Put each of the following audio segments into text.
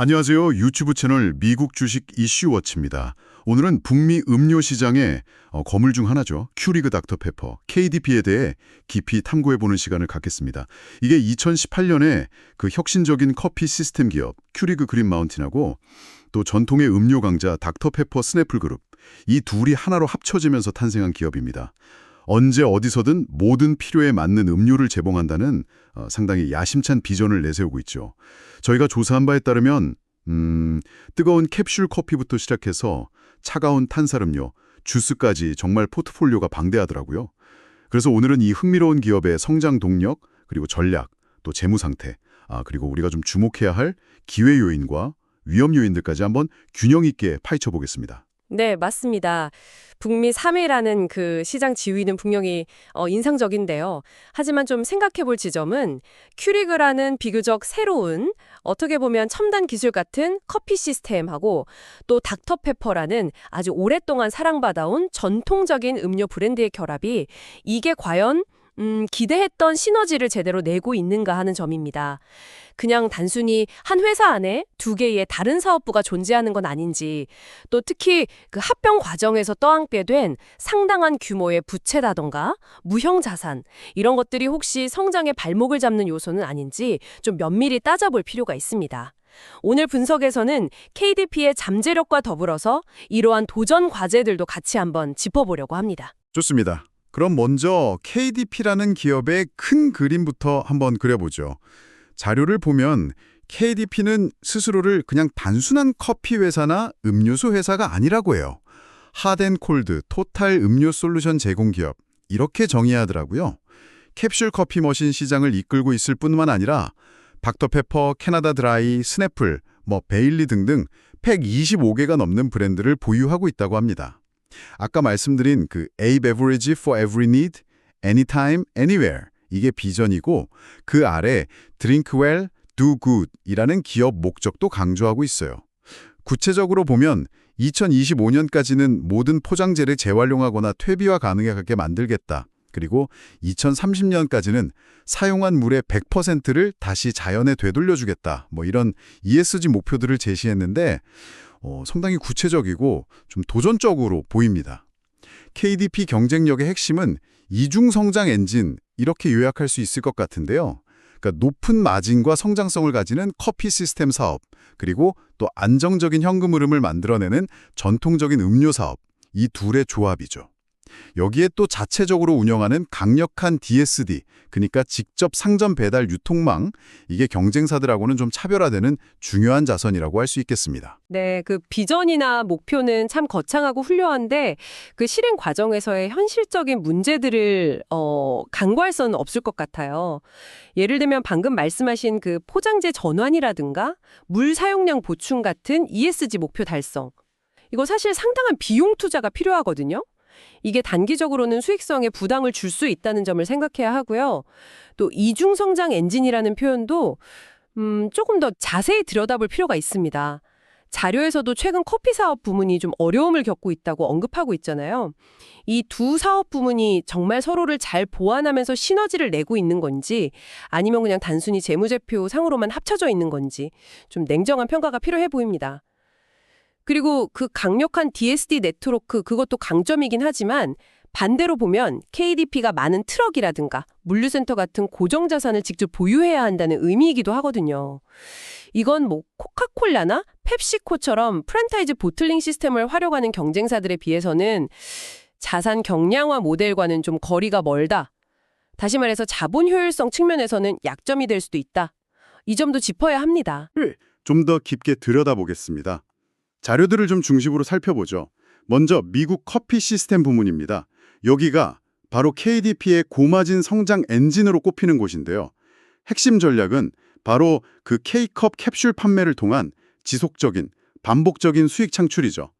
안녕하세요. 유튜브 채널 미국 주식 이슈워치입니다. 오늘은 북미 음료 시장의 거물 중 하나죠. 큐리그 닥터페퍼, KDP에 대해 깊이 탐구해보는 시간을 갖겠습니다. 이게 2018년에 그 혁신적인 커피 시스템 기업 큐리그 그린 마운틴하고 또 전통의 음료 강자 닥터페퍼 스냅플 그룹, 이 둘이 하나로 합쳐지면서 탄생한 기업입니다. 언제 어디서든 모든 필요에 맞는 음료를 제공한다는 상당히 야심찬 비전을 내세우고 있죠. 저희가 조사한 바에 따르면 뜨거운 캡슐 커피부터 시작해서 차가운 탄산음료, 주스까지 정말 포트폴리오가 방대하더라고요. 그래서 오늘은 이 흥미로운 기업의 성장 동력, 그리고 전략, 또 재무 상태, 그리고 우리가 좀 주목해야 할 기회 요인과 위험 요인들까지 한번 균형 있게 파헤쳐 보겠습니다. 네, 맞습니다. 북미 3위라는 그 시장 지위는 분명히 인상적인데요. 하지만 좀 생각해 볼 지점은 큐리그라는 비교적 새로운 어떻게 보면 첨단 기술 같은 커피 시스템하고 또 닥터페퍼라는 아주 오랫동안 사랑받아온 전통적인 음료 브랜드의 결합이 이게 과연 기대했던 시너지를 제대로 내고 있는가 하는 점입니다. 그냥 단순히 한 회사 안에 두 개의 다른 사업부가 존재하는 건 아닌지, 또 특히 그 합병 과정에서 떠안게 된 상당한 규모의 부채라던가 무형 자산, 이런 것들이 혹시 성장의 발목을 잡는 요소는 아닌지 좀 면밀히 따져볼 필요가 있습니다. 오늘 분석에서는 KDP의 잠재력과 더불어서 이러한 도전 과제들도 같이 한번 짚어보려고 합니다. 좋습니다. 그럼 먼저 KDP라는 기업의 큰 그림부터 한번 그려보죠. 자료를 보면 KDP는 스스로를 그냥 단순한 커피 회사나 음료수 회사가 아니라고 해요. 핫앤콜드, 토탈 음료 솔루션 제공 기업, 이렇게 정의하더라고요. 캡슐 커피 머신 시장을 이끌고 있을 뿐만 아니라 닥터페퍼, 캐나다 드라이, 스냅플, 베일리 등등 팩 25개가 넘는 브랜드를 보유하고 있다고 합니다. 아까 말씀드린 그 A beverage for every need, anytime, anywhere, 이게 비전이고 그 아래 drink well, do good 이라는 기업 목적도 강조하고 있어요. 구체적으로 보면 2025년까지는 모든 포장재를 재활용하거나 퇴비화 가능하게 만들겠다. 그리고 2030년까지는 사용한 물의 100%를 다시 자연에 되돌려주겠다. 이런 ESG 목표들을 제시했는데 상당히 구체적이고 좀 도전적으로 보입니다. KDP 경쟁력의 핵심은 이중성장 엔진, 이렇게 요약할 수 있을 것 같은데요. 그러니까 높은 마진과 성장성을 가지는 커피 시스템 사업, 그리고 또 안정적인 현금 흐름을 만들어내는 전통적인 음료 사업, 이 둘의 조합이죠. 여기에 또 자체적으로 운영하는 강력한 DSD, 그러니까 직접 상점 배달 유통망, 이게 경쟁사들하고는 좀 차별화되는 중요한 자산이라고 할 수 있겠습니다. 네, 그 비전이나 목표는 참 거창하고 훌륭한데 그 실행 과정에서의 현실적인 문제들을 간과할 수는 없을 것 같아요. 예를 들면 방금 말씀하신 그 포장재 전환이라든가 물 사용량 보충 같은 ESG 목표 달성. 이거 사실 상당한 비용 투자가 필요하거든요. 이게 단기적으로는 수익성에 부담을 줄 수 있다는 점을 생각해야 하고요. 또 이중성장 엔진이라는 표현도 조금 더 자세히 들여다볼 필요가 있습니다. 자료에서도 최근 커피 사업 부문이 좀 어려움을 겪고 있다고 언급하고 있잖아요. 이 두 사업 부문이 정말 서로를 잘 보완하면서 시너지를 내고 있는 건지 아니면 그냥 단순히 재무제표 상으로만 합쳐져 있는 건지 좀 냉정한 평가가 필요해 보입니다. 그리고 그 강력한 DSD 네트워크, 그것도 강점이긴 하지만 반대로 보면 KDP가 많은 트럭이라든가 물류센터 같은 고정자산을 직접 보유해야 한다는 의미이기도 하거든요. 이건 코카콜라나 펩시코처럼 프랜차이즈 보틀링 시스템을 활용하는 경쟁사들에 비해서는 자산 경량화 모델과는 좀 거리가 멀다. 다시 말해서 자본 효율성 측면에서는 약점이 될 수도 있다. 이 점도 짚어야 합니다. 좀 더 깊게 들여다보겠습니다. 자료들을 좀 중심으로 살펴보죠. 먼저 미국 커피 시스템 부문입니다. 여기가 바로 KDP의 고마진 성장 엔진으로 꼽히는 곳인데요. 핵심 전략은 바로 그 K컵 캡슐 판매를 통한 지속적인, 반복적인 수익 창출이죠.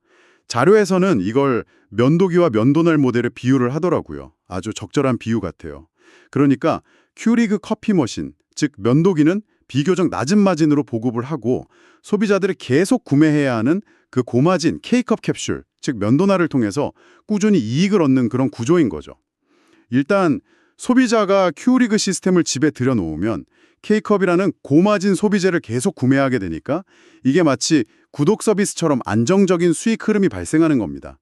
자료에서는 이걸 면도기와 면도날 모델에 비유를 하더라고요. 아주 적절한 비유 같아요. 그러니까 큐리그 커피 머신, 즉 면도기는 비교적 낮은 마진으로 보급을 하고 소비자들이 계속 구매해야 하는 그 고마진 K컵 캡슐, 즉 면도날을 통해서 꾸준히 이익을 얻는 그런 구조인 거죠. 일단 소비자가 큐리그 시스템을 집에 들여놓으면 K컵이라는 고마진 소비재를 계속 구매하게 되니까 이게 마치 구독 서비스처럼 안정적인 수익 흐름이 발생하는 겁니다.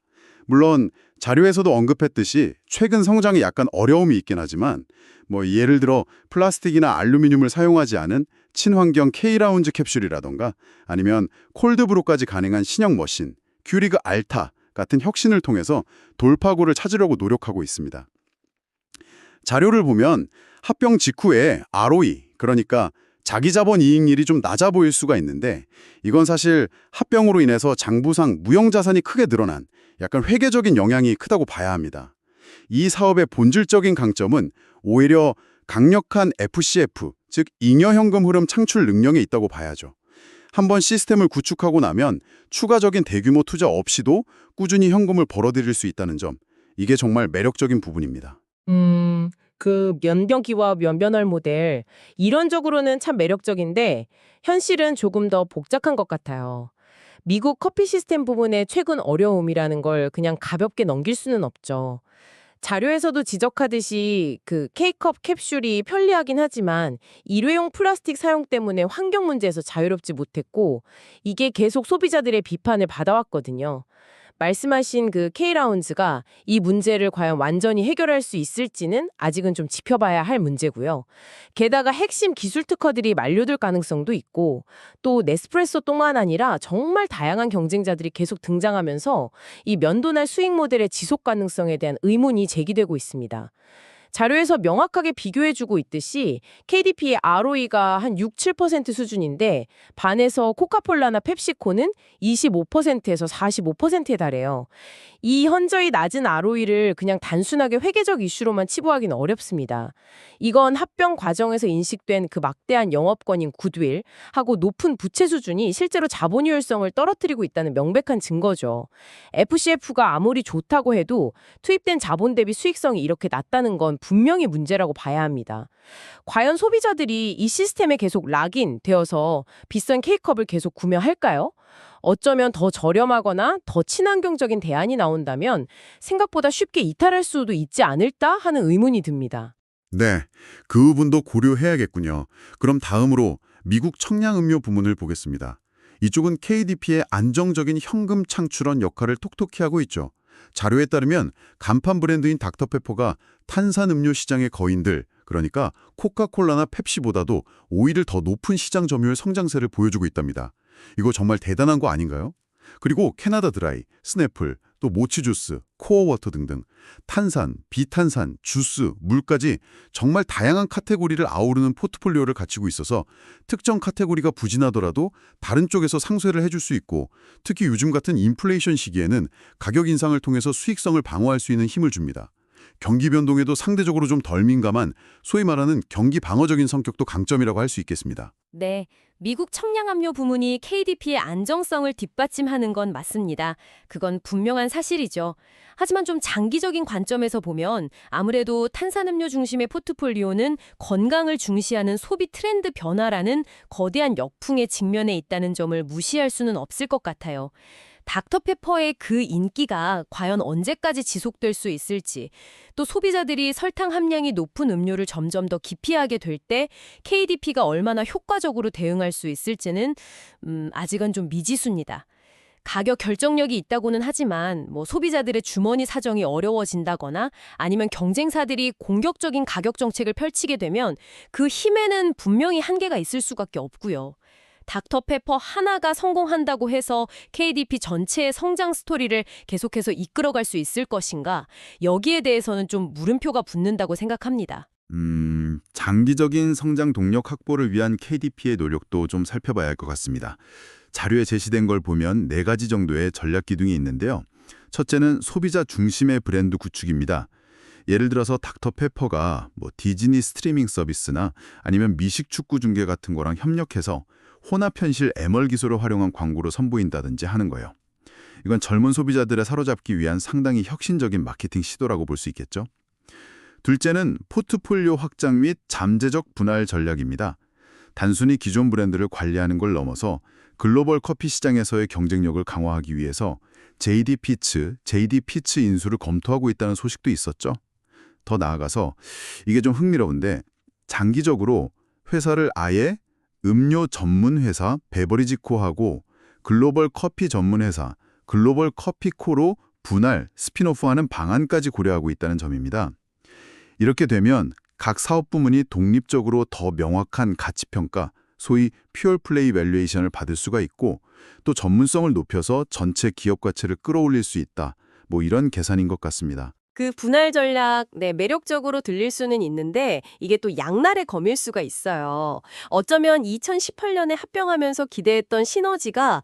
물론 자료에서도 언급했듯이 최근 성장에 약간 어려움이 있긴 하지만 예를 들어 플라스틱이나 알루미늄을 사용하지 않은 친환경 K라운지 캡슐이라던가 아니면 콜드브루까지 가능한 신형 머신, 큐리그 알타 같은 혁신을 통해서 돌파구를 찾으려고 노력하고 있습니다. 자료를 보면 합병 직후에 ROE, 그러니까 자기 자본 이익률이 좀 낮아 보일 수가 있는데 이건 사실 합병으로 인해서 장부상 무형자산이 크게 늘어난 약간 회계적인 영향이 크다고 봐야 합니다. 이 사업의 본질적인 강점은 오히려 강력한 FCF, 즉 잉여현금 흐름 창출 능력에 있다고 봐야죠. 한번 시스템을 구축하고 나면 추가적인 대규모 투자 없이도 꾸준히 현금을 벌어들일 수 있다는 점, 이게 정말 매력적인 부분입니다. 그 면병기와 면변월 모델, 이론적으로는 참 매력적인데 현실은 조금 더 복잡한 것 같아요. 미국 커피 시스템 부분의 최근 어려움이라는 걸 그냥 가볍게 넘길 수는 없죠. 자료에서도 지적하듯이 그 K컵 캡슐이 편리하긴 하지만 일회용 플라스틱 사용 때문에 환경 문제에서 자유롭지 못했고 이게 계속 소비자들의 비판을 받아왔거든요. 말씀하신 그 K라운즈가 이 문제를 과연 완전히 해결할 수 있을지는 아직은 좀 지켜봐야 할 문제고요. 게다가 핵심 기술 특허들이 만료될 가능성도 있고 또 네스프레소뿐만 아니라 정말 다양한 경쟁자들이 계속 등장하면서 이 면도날 수익 모델의 지속 가능성에 대한 의문이 제기되고 있습니다. 자료에서 명확하게 비교해주고 있듯이 KDP의 ROE가 한 6, 7% 수준인데 반해서 코카콜라나 펩시코는 25%에서 45%에 달해요. 이 현저히 낮은 ROE를 그냥 단순하게 회계적 이슈로만 치부하기는 어렵습니다. 이건 합병 과정에서 인식된 그 막대한 영업권인 굿윌하고 높은 부채 수준이 실제로 자본 효율성을 떨어뜨리고 있다는 명백한 증거죠. FCF가 아무리 좋다고 해도 투입된 자본 대비 수익성이 이렇게 낮다는 건 분명히 문제라고 봐야 합니다. 과연 소비자들이 이 시스템에 계속 락인 되어서 비싼 K컵을 계속 구매할까요? 어쩌면 더 저렴하거나 더 친환경적인 대안이 나온다면 생각보다 쉽게 이탈할 수도 있지 않을까 하는 의문이 듭니다. 네, 그 부분도 고려해야겠군요. 그럼 다음으로 미국 청량음료 부문을 보겠습니다. 이쪽은 KDP의 안정적인 현금 창출원 역할을 톡톡히 하고 있죠. 자료에 따르면 간판 브랜드인 닥터페퍼가 탄산음료 시장의 거인들, 그러니까 코카콜라나 펩시보다도 오히려 더 높은 시장 점유율 성장세를 보여주고 있답니다. 이거 정말 대단한 거 아닌가요? 그리고 캐나다 드라이, 스냅플, 또 모치 주스, 코어 워터 등등 탄산, 비탄산, 주스, 물까지 정말 다양한 카테고리를 아우르는 포트폴리오를 갖추고 있어서 특정 카테고리가 부진하더라도 다른 쪽에서 상쇄를 해줄 수 있고 특히 요즘 같은 인플레이션 시기에는 가격 인상을 통해서 수익성을 방어할 수 있는 힘을 줍니다. 경기 변동에도 상대적으로 좀 덜 민감한 소위 말하는 경기 방어적인 성격도 강점이라고 할 수 있겠습니다. 네, 미국 청량음료 부문이 KDP의 안정성을 뒷받침하는 건 맞습니다. 그건 분명한 사실이죠. 하지만 좀 장기적인 관점에서 보면 아무래도 탄산음료 중심의 포트폴리오는 건강을 중시하는 소비 트렌드 변화라는 거대한 역풍에 직면해 있다는 점을 무시할 수는 없을 것 같아요. 닥터페퍼의 그 인기가 과연 언제까지 지속될 수 있을지, 또 소비자들이 설탕 함량이 높은 음료를 점점 더 기피하게 될 때 KDP가 얼마나 효과적으로 대응할 수 있을지는 아직은 좀 미지수입니다. 가격 결정력이 있다고는 하지만 소비자들의 주머니 사정이 어려워진다거나 아니면 경쟁사들이 공격적인 가격 정책을 펼치게 되면 그 힘에는 분명히 한계가 있을 수밖에 없고요. 닥터페퍼 하나가 성공한다고 해서 KDP 전체의 성장 스토리를 계속해서 이끌어갈 수 있을 것인가? 여기에 대해서는 좀 물음표가 붙는다고 생각합니다. 장기적인 성장 동력 확보를 위한 KDP의 노력도 좀 살펴봐야 할 것 같습니다. 자료에 제시된 걸 보면 4가지 정도의 전략 기둥이 있는데요. 첫째는 소비자 중심의 브랜드 구축입니다. 예를 들어서 닥터페퍼가 디즈니 스트리밍 서비스나 아니면 미식 축구 중계 같은 거랑 협력해서 혼합 현실 MR 기술을 활용한 광고를 선보인다든지 하는 거예요. 이건 젊은 소비자들을 사로잡기 위한 상당히 혁신적인 마케팅 시도라고 볼 수 있겠죠. 둘째는 포트폴리오 확장 및 잠재적 분할 전략입니다. 단순히 기존 브랜드를 관리하는 걸 넘어서 글로벌 커피 시장에서의 경쟁력을 강화하기 위해서 JD 피츠 인수를 검토하고 있다는 소식도 있었죠. 더 나아가서 이게 좀 흥미로운데 장기적으로 회사를 아예 음료 전문 회사 베버리지코하고 글로벌 커피 전문 회사 글로벌 커피코로 분할, 스핀오프하는 방안까지 고려하고 있다는 점입니다. 이렇게 되면 각 사업 부문이 독립적으로 더 명확한 가치평가, 소위 퓨어 플레이 밸류에이션을 받을 수가 있고 또 전문성을 높여서 전체 기업 가치를 끌어올릴 수 있다. 뭐 이런 계산인 것 같습니다. 그 분할 전략, 네, 매력적으로 들릴 수는 있는데 이게 또 양날의 검일 수가 있어요. 어쩌면 2018년에 합병하면서 기대했던 시너지가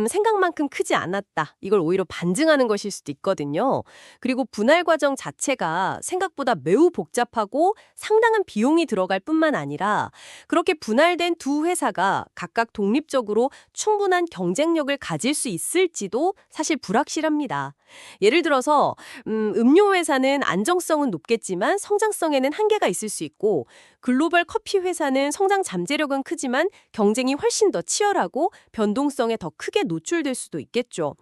생각만큼 크지 않았다. 이걸 오히려 반증하는 것일 수도 있거든요. 그리고 분할 과정 자체가 생각보다 매우 복잡하고 상당한 비용이 들어갈 뿐만 아니라 그렇게 분할된 두 회사가 각각 독립적으로 충분한 경쟁력을 가질 수 있을지도 사실 불확실합니다. 예를 들어서 음료 회사는 안정성은 높겠지만 성장성에는 한계가 있을 수 있고 글로벌 커피 회사는 성장 잠재력은 크지만 경쟁이 훨씬 더 치열하고 변동성에 더 크게 노출될 수도 있겠죠.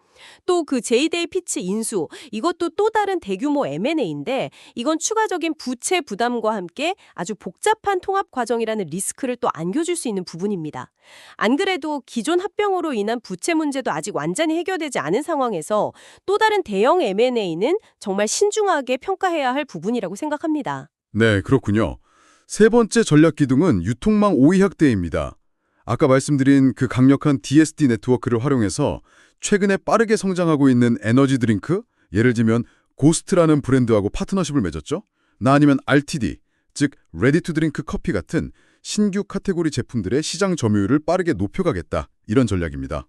또 그 제이데이 피치 인수, 이것도 또 다른 대규모 M&A인데 이건 추가적인 부채 부담과 함께 아주 복잡한 통합 과정이라는 리스크를 또 안겨줄 수 있는 부분입니다. 안 그래도 기존 합병으로 인한 부채 문제도 아직 완전히 해결되지 않은 상황에서 또 다른 대형 M&A는 정말 신중하게 평가해야 할 부분이라고 생각합니다. 네, 그렇군요. 세 번째 전략 기둥은 유통망 5위 확대입니다. 아까 말씀드린 그 강력한 DSD 네트워크를 활용해서 최근에 빠르게 성장하고 있는 에너지 드링크, 예를 들면 고스트라는 브랜드하고 파트너십을 맺었죠. 나 아니면 RTD, 즉 레디 투 드링크 커피 같은 신규 카테고리 제품들의 시장 점유율을 빠르게 높여가겠다. 이런 전략입니다.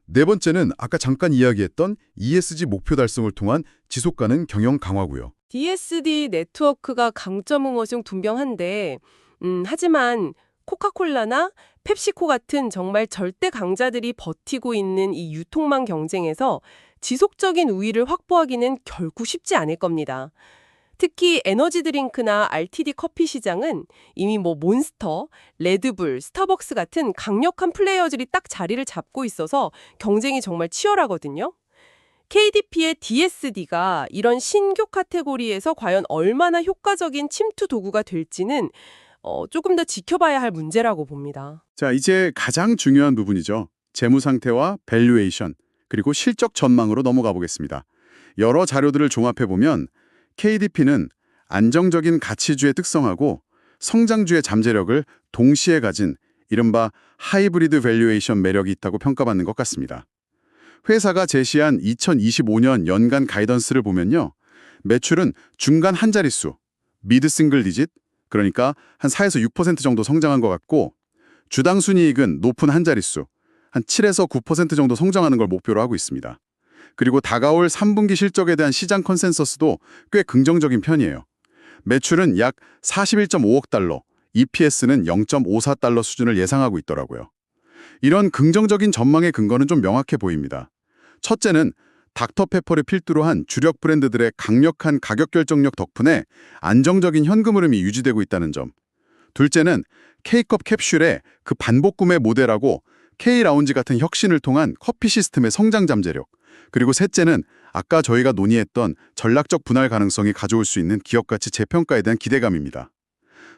네 번째는 아까 잠깐 이야기했던 ESG 목표 달성을 통한 지속가능 경영 강화고요. DSD 네트워크가 강점은 어중둔병한데 하지만 코카콜라나 펩시코 같은 정말 절대 강자들이 버티고 있는 이 유통망 경쟁에서 지속적인 우위를 확보하기는 결코 쉽지 않을 겁니다. 특히 에너지 드링크나 RTD 커피 시장은 이미 몬스터, 레드불, 스타벅스 같은 강력한 플레이어들이 딱 자리를 잡고 있어서 경쟁이 정말 치열하거든요. KDP의 DSD가 이런 신규 카테고리에서 과연 얼마나 효과적인 침투 도구가 될지는 조금 더 지켜봐야 할 문제라고 봅니다. 자, 이제 가장 중요한 부분이죠. 재무 상태와 밸류에이션, 그리고 실적 전망으로 넘어가 보겠습니다. 여러 자료들을 종합해 보면 KDP는 안정적인 가치주의 특성하고 성장주의 잠재력을 동시에 가진 이른바 하이브리드 밸류에이션 매력이 있다고 평가받는 것 같습니다. 회사가 제시한 2025년 연간 가이던스를 보면요. 매출은 중간 한 자릿수, 미드 싱글 디짓, 그러니까 한 4에서 6% 정도 성장한 것 같고 주당 순이익은 높은 한 자릿수, 한 7에서 9% 정도 성장하는 걸 목표로 하고 있습니다. 그리고 다가올 3분기 실적에 대한 시장 컨센서스도 꽤 긍정적인 편이에요. 매출은 약 41.5억 달러, EPS는 0.54달러 수준을 예상하고 있더라고요. 이런 긍정적인 전망의 근거는 좀 명확해 보입니다. 첫째는 닥터페퍼를 필두로 한 주력 브랜드들의 강력한 가격 결정력 덕분에 안정적인 현금 흐름이 유지되고 있다는 점. 둘째는 K컵 캡슐의 그 반복 구매 모델하고 K라운지 같은 혁신을 통한 커피 시스템의 성장 잠재력. 그리고 셋째는 아까 저희가 논의했던 전략적 분할 가능성이 가져올 수 있는 기업 가치 재평가에 대한 기대감입니다.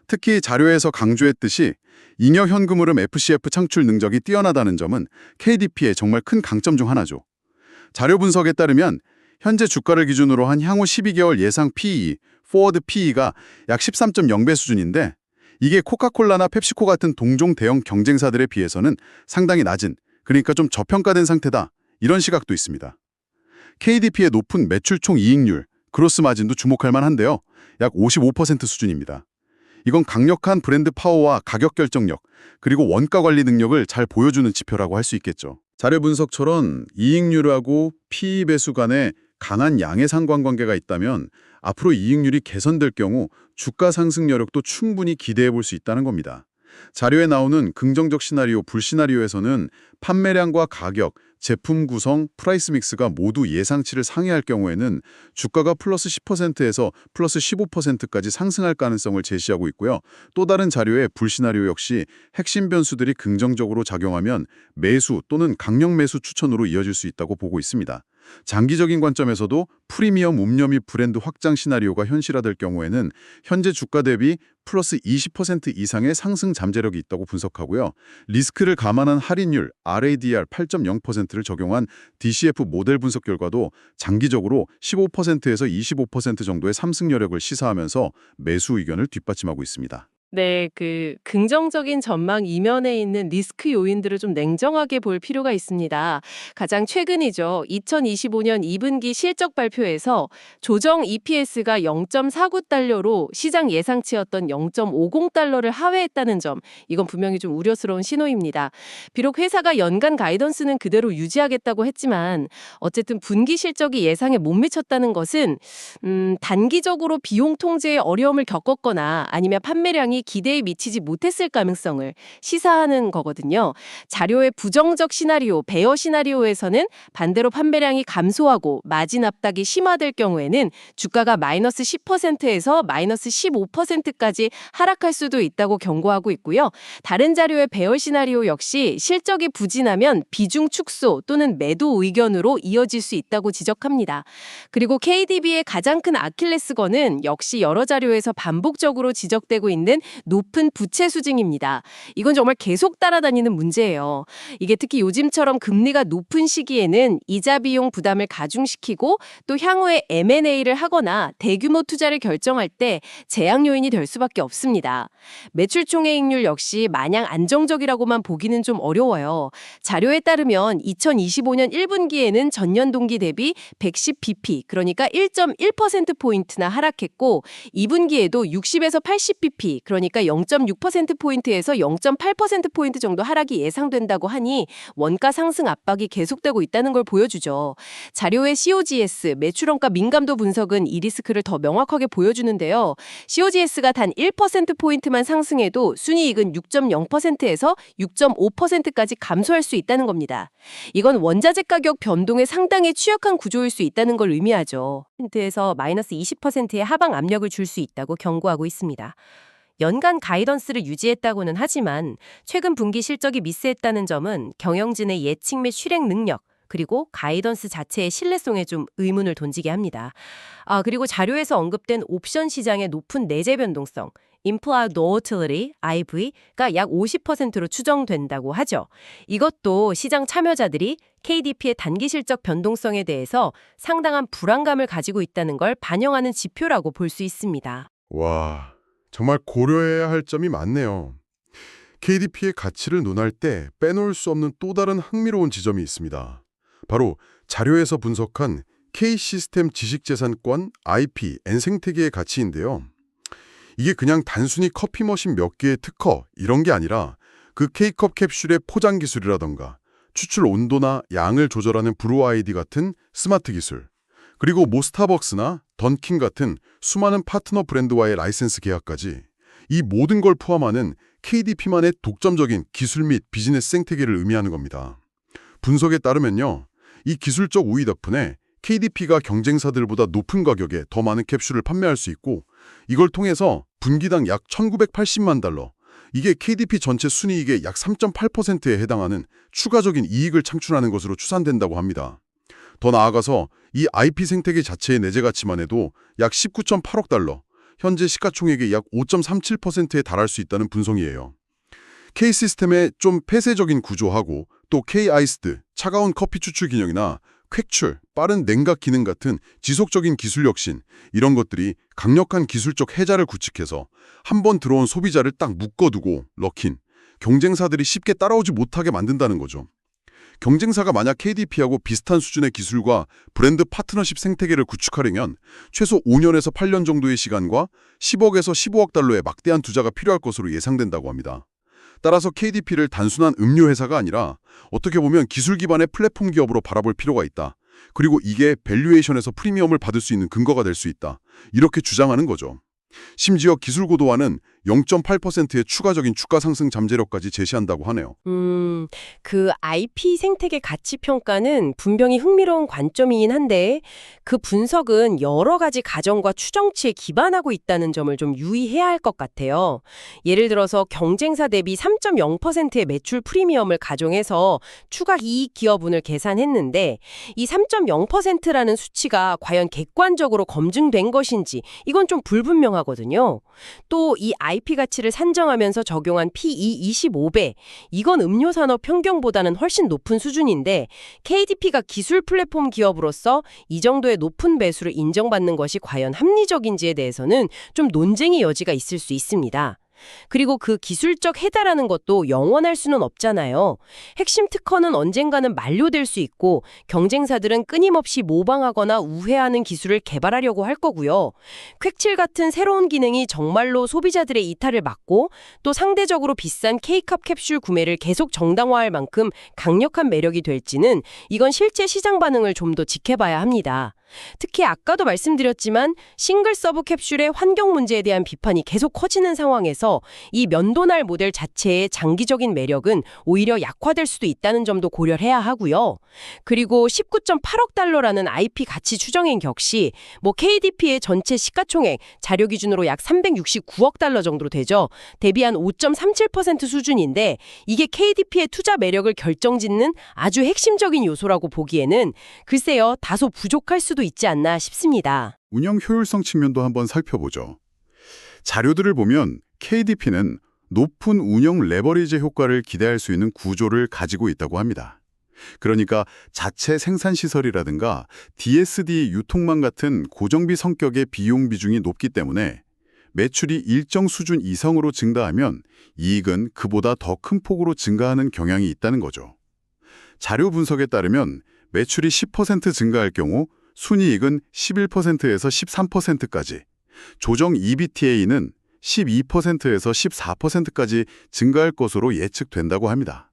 특히 자료에서 강조했듯이 잉여 현금 흐름 FCF 창출 능력이 뛰어나다는 점은 KDP의 정말 큰 강점 중 하나죠. 자료 분석에 따르면 현재 주가를 기준으로 한 향후 12개월 예상 PE, 포워드 PE가 약 13.0배 수준인데 이게 코카콜라나 펩시코 같은 동종 대형 경쟁사들에 비해서는 상당히 낮은, 그러니까 좀 저평가된 상태다. 이런 시각도 있습니다. KDP의 높은 매출 총 이익률, 그로스 마진도 주목할 만한데요. 약 55% 수준입니다. 이건 강력한 브랜드 파워와 가격 결정력, 그리고 원가 관리 능력을 잘 보여주는 지표라고 할 수 있겠죠. 자료 분석처럼 이익률하고 PE 배수 간에 강한 양의 상관관계가 있다면 앞으로 이익률이 개선될 경우 주가 상승 여력도 충분히 기대해 볼 수 있다는 겁니다. 자료에 나오는 긍정적 시나리오, 불시나리오에서는 판매량과 가격, 제품 구성, 프라이스 믹스가 모두 예상치를 상회할 경우에는 주가가 플러스 10%에서 플러스 15%까지 상승할 가능성을 제시하고 있고요. 또 다른 자료의 불시나리오 역시 핵심 변수들이 긍정적으로 작용하면 매수 또는 강력 매수 추천으로 이어질 수 있다고 보고 있습니다. 장기적인 관점에서도 프리미엄 음료 및 브랜드 확장 시나리오가 현실화될 경우에는 현재 주가 대비 플러스 20% 이상의 상승 잠재력이 있다고 분석하고요. 리스크를 감안한 할인율 RADR 8.0%를 적용한 DCF 모델 분석 결과도 장기적으로 15%에서 25% 정도의 상승 여력을 시사하면서 매수 의견을 뒷받침하고 있습니다. 네, 긍정적인 전망 이면에 있는 리스크 요인들을 좀 냉정하게 볼 필요가 있습니다. 가장 최근이죠. 2025년 2분기 실적 발표에서 조정 EPS가 0.49달러로 시장 예상치였던 0.50달러를 하회했다는 점, 이건 분명히 좀 우려스러운 신호입니다. 비록 회사가 연간 가이던스는 그대로 유지하겠다고 했지만 어쨌든 분기 실적이 예상에 못 미쳤다는 것은 단기적으로 비용 통제에 어려움을 겪었거나 아니면 판매량이 기대에 미치지 못했을 가능성을 시사하는 거거든요. 자료의 부정적 시나리오, 베어 시나리오에서는 반대로 판매량이 감소하고 마진 압박이 심화될 경우에는 주가가 마이너스 10%에서 마이너스 15%까지 하락할 수도 있다고 경고하고 있고요. 다른 자료의 베어 시나리오 역시 실적이 부진하면 비중 축소 또는 매도 의견으로 이어질 수 있다고 지적합니다. 그리고 KDB의 가장 큰 아킬레스건은 역시 여러 자료에서 반복적으로 지적되고 있는 높은 부채 수증입니다. 이건 정말 계속 따라다니는 문제예요. 이게 특히 요즘처럼 금리가 높은 시기에는 이자 비용 부담을 가중시키고 또 향후에 M&A를 하거나 대규모 투자를 결정할 때 제약 요인이 될 수밖에 없습니다. 매출 총이익률 역시 마냥 안정적이라고만 보기는 좀 어려워요. 자료에 따르면 2025년 1분기에는 전년 동기 대비 110bp, 그러니까 1.1%포인트나 하락했고 2분기에도 60에서 80bp, 그러니까 0.6%포인트에서 0.8%포인트 정도 하락이 예상된다고 하니 원가 상승 압박이 계속되고 있다는 걸 보여주죠. 자료의 COGS, 매출원가 민감도 분석은 이 리스크를 더 명확하게 보여주는데요. COGS가 단 1%포인트만 상승해도 순이익은 6.0%에서 6.5%까지 감소할 수 있다는 겁니다. 이건 원자재 가격 변동에 상당히 취약한 구조일 수 있다는 걸 의미하죠. 에서 마이너스 20%의 하방 압력을 줄 수 있다고 경고하고 있습니다. 연간 가이던스를 유지했다고는 하지만 최근 분기 실적이 미스했다는 점은 경영진의 예측 및 실행 능력, 그리고 가이던스 자체의 신뢰성에 좀 의문을 던지게 합니다. 그리고 자료에서 언급된 옵션 시장의 높은 내재 변동성, Implied Volatility, IV가 약 50%로 추정된다고 하죠. 이것도 시장 참여자들이 KDP의 단기 실적 변동성에 대해서 상당한 불안감을 가지고 있다는 걸 반영하는 지표라고 볼 수 있습니다. 와, 정말 고려해야 할 점이 많네요. KDP의 가치를 논할 때 빼놓을 수 없는 또 다른 흥미로운 지점이 있습니다. 바로 자료에서 분석한 K시스템 지식재산권 IP, N생태계의 가치인데요. 이게 그냥 단순히 커피 머신 몇 개의 특허 이런 게 아니라 그 K컵 캡슐의 포장 기술이라던가 추출 온도나 양을 조절하는 브루 아이디 같은 스마트 기술, 그리고 스타벅스나 던킨 같은 수많은 파트너 브랜드와의 라이센스 계약까지 이 모든 걸 포함하는 KDP만의 독점적인 기술 및 비즈니스 생태계를 의미하는 겁니다. 분석에 따르면요, 이 기술적 우위 덕분에 KDP가 경쟁사들보다 높은 가격에 더 많은 캡슐을 판매할 수 있고 이걸 통해서 분기당 약 1,980만 달러, 이게 KDP 전체 순이익의 약 3.8%에 해당하는 추가적인 이익을 창출하는 것으로 추산된다고 합니다. 더 나아가서 이 IP 생태계 자체의 내재 가치만 해도 약 19.8억 달러, 현재 시가총액의 약 5.37%에 달할 수 있다는 분석이에요. K시스템의 좀 폐쇄적인 구조하고 또 K-아이스드, 차가운 커피 추출 기능이나 퀵출, 빠른 냉각 기능 같은 지속적인 기술 혁신, 이런 것들이 강력한 기술적 해자를 구축해서 한번 들어온 소비자를 딱 묶어두고 럭인, 경쟁사들이 쉽게 따라오지 못하게 만든다는 거죠. 경쟁사가 만약 KDP하고 비슷한 수준의 기술과 브랜드 파트너십 생태계를 구축하려면 최소 5년에서 8년 정도의 시간과 10억에서 15억 달러의 막대한 투자가 필요할 것으로 예상된다고 합니다. 따라서 KDP를 단순한 음료 회사가 아니라 어떻게 보면 기술 기반의 플랫폼 기업으로 바라볼 필요가 있다. 그리고 이게 밸류에이션에서 프리미엄을 받을 수 있는 근거가 될 수 있다. 이렇게 주장하는 거죠. 심지어 기술 고도화는 0.8%의 추가적인 주가 상승 잠재력까지 제시한다고 하네요. 그 IP 생태계 가치 평가는 분명히 흥미로운 관점이긴 한데 그 분석은 여러 가지 가정과 추정치에 기반하고 있다는 점을 좀 유의해야 할 것 같아요. 예를 들어서 경쟁사 대비 3.0%의 매출 프리미엄을 가정해서 추가 이익 기여분을 계산했는데 이 3.0%라는 수치가 과연 객관적으로 검증된 것인지 이건 좀 불분명하거든요. 또 이 IP 가치를 산정하면서 적용한 PE 25배, 이건 음료산업 평균보다는 훨씬 높은 수준인데 KDP가 기술 플랫폼 기업으로서 이 정도의 높은 배수를 인정받는 것이 과연 합리적인지에 대해서는 좀 논쟁의 여지가 있을 수 있습니다. 그리고 그 기술적 해다라는 것도 영원할 수는 없잖아요. 핵심 특허는 언젠가는 만료될 수 있고 경쟁사들은 끊임없이 모방하거나 우회하는 기술을 개발하려고 할 거고요. 퀵칠 같은 새로운 기능이 정말로 소비자들의 이탈을 막고 또 상대적으로 비싼 K컵 캡슐 구매를 계속 정당화할 만큼 강력한 매력이 될지는 이건 실제 시장 반응을 좀 더 지켜봐야 합니다. 특히 아까도 말씀드렸지만 싱글 서브 캡슐의 환경 문제에 대한 비판이 계속 커지는 상황에서 이 면도날 모델 자체의 장기적인 매력은 오히려 약화될 수도 있다는 점도 고려해야 하고요. 그리고 19.8억 달러라는 IP 가치 추정액 역시 KDP의 전체 시가총액 자료 기준으로 약 369억 달러 정도로 되죠. 대비 한 5.37% 수준인데 이게 KDP의 투자 매력을 결정짓는 아주 핵심적인 요소라고 보기에는 글쎄요, 다소 부족할 수도 있지 않나 싶습니다. 운영 효율성 측면도 한번 살펴보죠. 자료들을 보면 KDP는 높은 운영 레버리지 효과를 기대할 수 있는 구조를 가지고 있다고 합니다. 그러니까 자체 생산시설이라든가 DSD 유통망 같은 고정비 성격의 비용 비중이 높기 때문에 매출이 일정 수준 이상으로 증가하면 이익은 그보다 더 큰 폭으로 증가하는 경향이 있다는 거죠. 자료 분석에 따르면 매출이 10% 증가할 경우 순이익은 11%에서 13%까지, 조정 EBITDA는 12%에서 14%까지 증가할 것으로 예측된다고 합니다.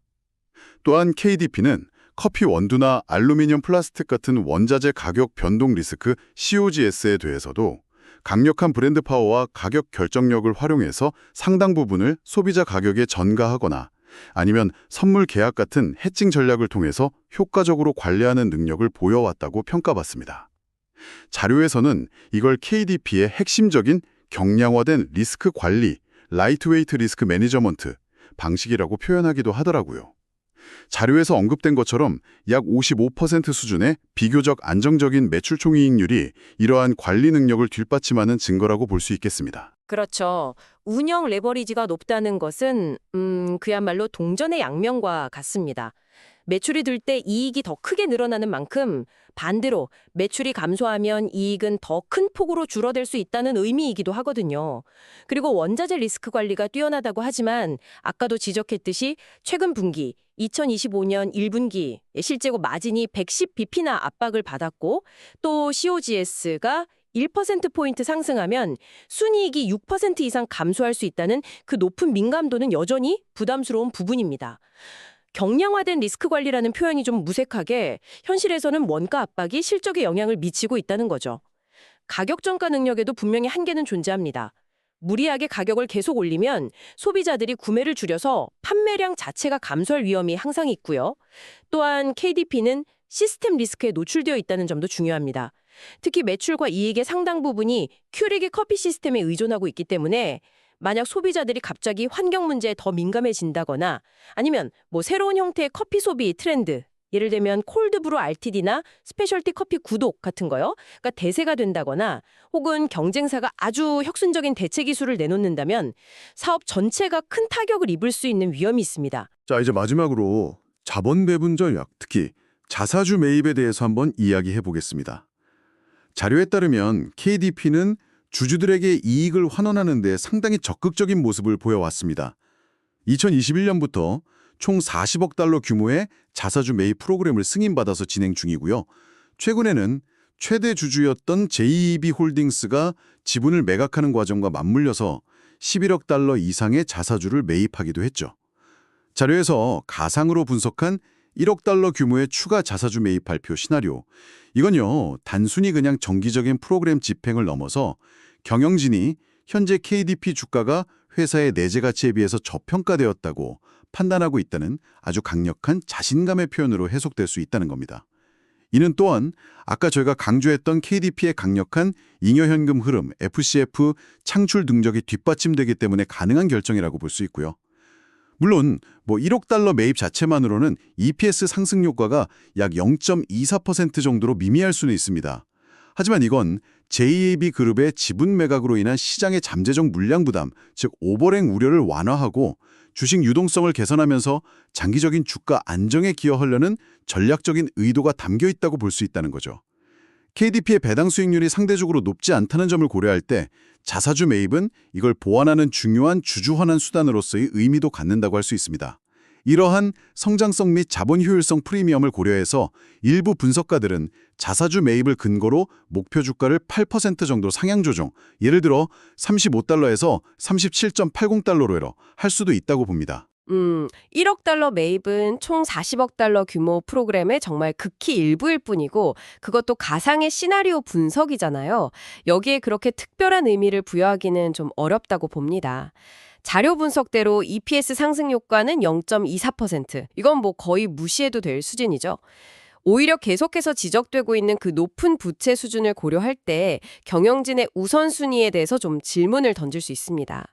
또한 KDP는 커피 원두나 알루미늄 플라스틱 같은 원자재 가격 변동 리스크 COGS에 대해서도 강력한 브랜드 파워와 가격 결정력을 활용해서 상당 부분을 소비자 가격에 전가하거나 아니면 선물 계약 같은 해칭 전략을 통해서 효과적으로 관리하는 능력을 보여왔다고 평가받습니다. 자료에서는 이걸 KDP의 핵심적인 경량화된 리스크 관리, 라이트웨이트 리스크 매니저먼트 방식이라고 표현하기도 하더라고요. 자료에서 언급된 것처럼 약 55% 수준의 비교적 안정적인 매출 총이익률이 이러한 관리 능력을 뒷받침하는 증거라고 볼 수 있겠습니다. 그렇죠. 운영 레버리지가 높다는 것은 그야말로 동전의 양면과 같습니다. 매출이 들 때 이익이 더 크게 늘어나는 만큼 반대로 매출이 감소하면 이익은 더 큰 폭으로 줄어들 수 있다는 의미이기도 하거든요. 그리고 원자재 리스크 관리가 뛰어나다고 하지만 아까도 지적했듯이 최근 분기 2025년 1분기 실제로 마진이 110bp나 압박을 받았고 또 COGS가 1%포인트 상승하면 순이익이 6% 이상 감소할 수 있다는 그 높은 민감도는 여전히 부담스러운 부분입니다. 경량화된 리스크 관리라는 표현이 좀 무색하게 현실에서는 원가 압박이 실적에 영향을 미치고 있다는 거죠. 가격 전가 능력에도 분명히 한계는 존재합니다. 무리하게 가격을 계속 올리면 소비자들이 구매를 줄여서 판매량 자체가 감소할 위험이 항상 있고요. 또한 KDP는 시스템 리스크에 노출되어 있다는 점도 중요합니다. 특히 매출과 이익의 상당 부분이 큐릭의 커피 시스템에 의존하고 있기 때문에 만약 소비자들이 갑자기 환경 문제에 더 민감해진다거나 아니면 새로운 형태의 커피 소비 트렌드, 예를 들면 콜드브루 RTD나 스페셜티 커피 구독 같은 거요. 그러니까 대세가 된다거나 혹은 경쟁사가 아주 혁신적인 대체 기술을 내놓는다면 사업 전체가 큰 타격을 입을 수 있는 위험이 있습니다. 자, 이제 마지막으로 자본 배분 전략, 특히 자사주 매입에 대해서 한번 이야기해 보겠습니다. 자료에 따르면 KDP는 주주들에게 이익을 환원하는 데 상당히 적극적인 모습을 보여왔습니다. 2021년부터 총 40억 달러 규모의 자사주 매입 프로그램을 승인받아서 진행 중이고요. 최근에는 최대 주주였던 JEB 홀딩스가 지분을 매각하는 과정과 맞물려서 11억 달러 이상의 자사주를 매입하기도 했죠. 자료에서 가상으로 분석한 1억 달러 규모의 추가 자사주 매입 발표 시나리오. 이건요, 단순히 그냥 정기적인 프로그램 집행을 넘어서 경영진이 현재 KDP 주가가 회사의 내재 가치에 비해서 저평가되었다고 판단하고 있다는 아주 강력한 자신감의 표현으로 해석될 수 있다는 겁니다. 이는 또한 아까 저희가 강조했던 KDP의 강력한 잉여현금 흐름, FCF 창출 능력이 뒷받침되기 때문에 가능한 결정이라고 볼 수 있고요. 물론 1억 달러 매입 자체만으로는 EPS 상승 효과가 약 0.24% 정도로 미미할 수는 있습니다. 하지만 이건 JAB 그룹의 지분 매각으로 인한 시장의 잠재적 물량 부담, 즉 오버랭 우려를 완화하고 주식 유동성을 개선하면서 장기적인 주가 안정에 기여하려는 전략적인 의도가 담겨 있다고 볼 수 있다는 거죠. KDP의 배당 수익률이 상대적으로 높지 않다는 점을 고려할 때 자사주 매입은 이걸 보완하는 중요한 주주 환원 수단으로서의 의미도 갖는다고 할 수 있습니다. 이러한 성장성 및 자본 효율성 프리미엄을 고려해서 일부 분석가들은 자사주 매입을 근거로 목표 주가를 8% 정도 상향 조정, 예를 들어 35달러에서 37.80달러로 할 수도 있다고 봅니다. 1억 달러 매입은 총 40억 달러 규모 프로그램의 정말 극히 일부일 뿐이고 그것도 가상의 시나리오 분석이잖아요. 여기에 그렇게 특별한 의미를 부여하기는 좀 어렵다고 봅니다. 자료 분석대로 EPS 상승 효과는 0.24%. 이건 거의 무시해도 될 수준이죠. 오히려 계속해서 지적되고 있는 그 높은 부채 수준을 고려할 때 경영진의 우선순위에 대해서 좀 질문을 던질 수 있습니다.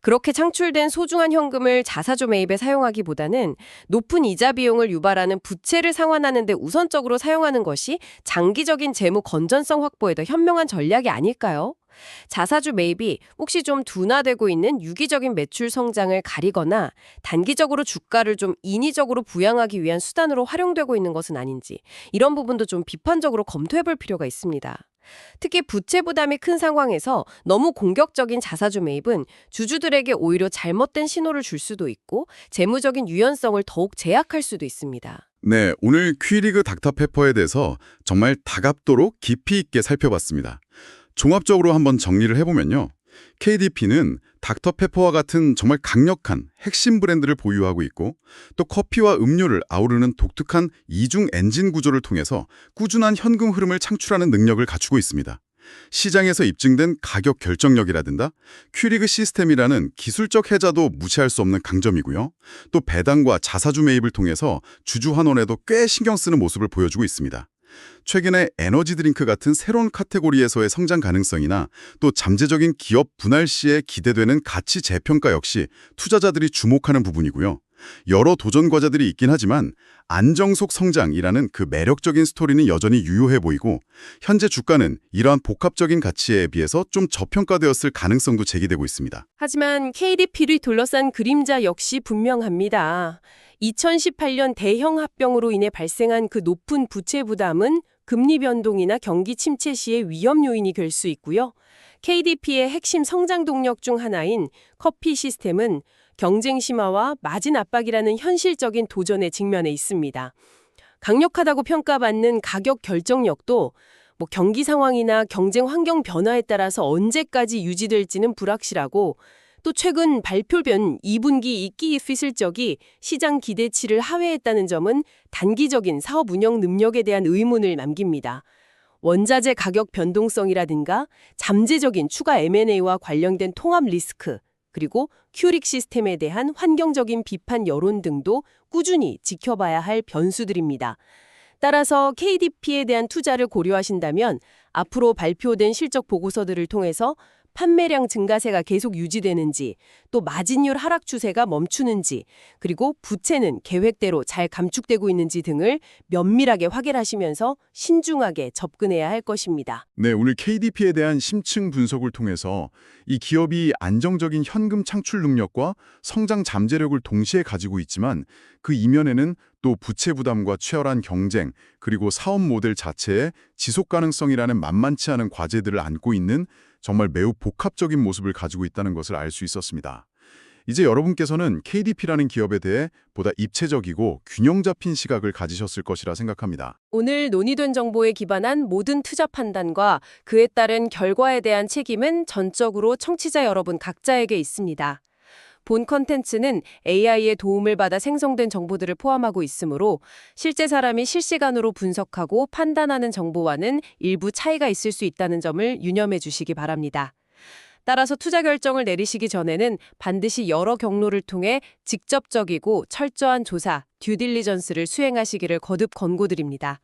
그렇게 창출된 소중한 현금을 자사주 매입에 사용하기보다는 높은 이자 비용을 유발하는 부채를 상환하는 데 우선적으로 사용하는 것이 장기적인 재무 건전성 확보에 더 현명한 전략이 아닐까요? 자사주 매입이 혹시 좀 둔화되고 있는 유기적인 매출 성장을 가리거나 단기적으로 주가를 좀 인위적으로 부양하기 위한 수단으로 활용되고 있는 것은 아닌지 이런 부분도 좀 비판적으로 검토해볼 필요가 있습니다. 특히 부채 부담이 큰 상황에서 너무 공격적인 자사주 매입은 주주들에게 오히려 잘못된 신호를 줄 수도 있고 재무적인 유연성을 더욱 제약할 수도 있습니다. 네, 오늘 퀴리그 닥터페퍼에 대해서 정말 다각도로 깊이 있게 살펴봤습니다. 종합적으로 한번 정리를 해보면요. KDP는 닥터페퍼와 같은 정말 강력한 핵심 브랜드를 보유하고 있고 또 커피와 음료를 아우르는 독특한 이중 엔진 구조를 통해서 꾸준한 현금 흐름을 창출하는 능력을 갖추고 있습니다. 시장에서 입증된 가격 결정력이라든가 퀴리그 시스템이라는 기술적 해자도 무시할 수 없는 강점이고요. 또 배당과 자사주 매입을 통해서 주주 환원에도 꽤 신경 쓰는 모습을 보여주고 있습니다. 최근에 에너지 드링크 같은 새로운 카테고리에서의 성장 가능성이나 또 잠재적인 기업 분할 시에 기대되는 가치 재평가 역시 투자자들이 주목하는 부분이고요. 여러 도전 과제들이 있긴 하지만 안정속 성장이라는 그 매력적인 스토리는 여전히 유효해 보이고 현재 주가는 이러한 복합적인 가치에 비해서 좀 저평가되었을 가능성도 제기되고 있습니다. 하지만 KDP를 둘러싼 그림자 역시 분명합니다. 2018년 대형 합병으로 인해 발생한 그 높은 부채 부담은 금리 변동이나 경기 침체 시의 위험 요인이 될 수 있고요. KDP의 핵심 성장 동력 중 하나인 커피 시스템은 경쟁 심화와 마진 압박이라는 현실적인 도전에 직면해 있습니다. 강력하다고 평가받는 가격 결정력도 경기 상황이나 경쟁 환경 변화에 따라서 언제까지 유지될지는 불확실하고 또 최근 발표된 2분기 이끼이피 실적이 시장 기대치를 하회했다는 점은 단기적인 사업 운영 능력에 대한 의문을 남깁니다. 원자재 가격 변동성이라든가 잠재적인 추가 M&A와 관련된 통합 리스크, 그리고 큐릭 시스템에 대한 환경적인 비판 여론 등도 꾸준히 지켜봐야 할 변수들입니다. 따라서 KDP에 대한 투자를 고려하신다면 앞으로 발표된 실적 보고서들을 통해서 판매량 증가세가 계속 유지되는지, 또 마진율 하락 추세가 멈추는지, 그리고 부채는 계획대로 잘 감축되고 있는지 등을 면밀하게 확인하시면서 신중하게 접근해야 할 것입니다. 네, 오늘 KDP에 대한 심층 분석을 통해서 이 기업이 안정적인 현금 창출 능력과 성장 잠재력을 동시에 가지고 있지만 그 이면에는 또 부채 부담과 치열한 경쟁, 그리고 사업 모델 자체의 지속 가능성이라는 만만치 않은 과제들을 안고 있는 정말 매우 복합적인 모습을 가지고 있다는 것을 알 수 있었습니다. 이제 여러분께서는 KDP라는 기업에 대해 보다 입체적이고 균형 잡힌 시각을 가지셨을 것이라 생각합니다. 오늘 논의된 정보에 기반한 모든 투자 판단과 그에 따른 결과에 대한 책임은 전적으로 청취자 여러분 각자에게 있습니다. 본 컨텐츠는 AI의 도움을 받아 생성된 정보들을 포함하고 있으므로 실제 사람이 실시간으로 분석하고 판단하는 정보와는 일부 차이가 있을 수 있다는 점을 유념해 주시기 바랍니다. 따라서 투자 결정을 내리시기 전에는 반드시 여러 경로를 통해 직접적이고 철저한 조사, 듀딜리전스를 수행하시기를 거듭 권고드립니다.